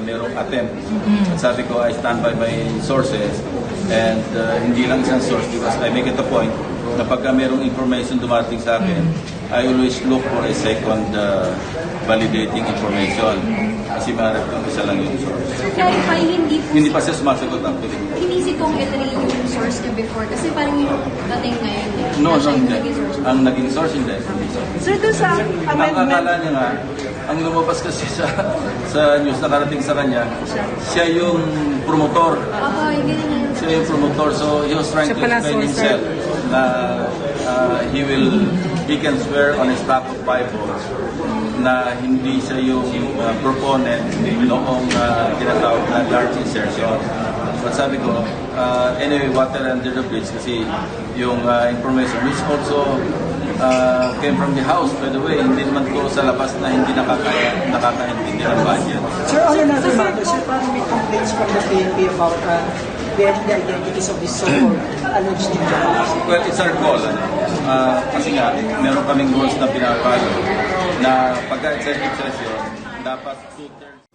merong attempt. At sabi ko, I stand by my sources and hindi lang isang source because I make it a point na pagka merong information dumating sa akin, I always look for a second validating information. Kasi maharap kung isa lang yung source. Sir, clarify, Hindi pa siya sumasagot actually. Hindi si Kong Henry yung source niya before. Kasi parang yung dating ngayon. No, siya yung hindi. naging source. Ang naging source hindi. Sir, doon sa Ang amendment, akala niya nga, ang lumabas kasi sa news na karating sa kanya, siya yung promotor. Yung ganyan yun. Siya yung promotor. So he was trying to explain himself na he can swear on a stack of Bible na hindi siya yung proponent noong tinatawag na large insertion. But sabi ko, anyway, water under the bridge kasi yung information which also came from the house, by the way, hindi naman ko sa labas na hindi nakakaintindi ng budget. Sir, on another matter, sir, parang may complaints from the PNP about the identities of the so-called alleged ninja. Well, it's our call. Kasi nga, meron kaming rules na pinapalo na pagka-executive session, dapat 2/3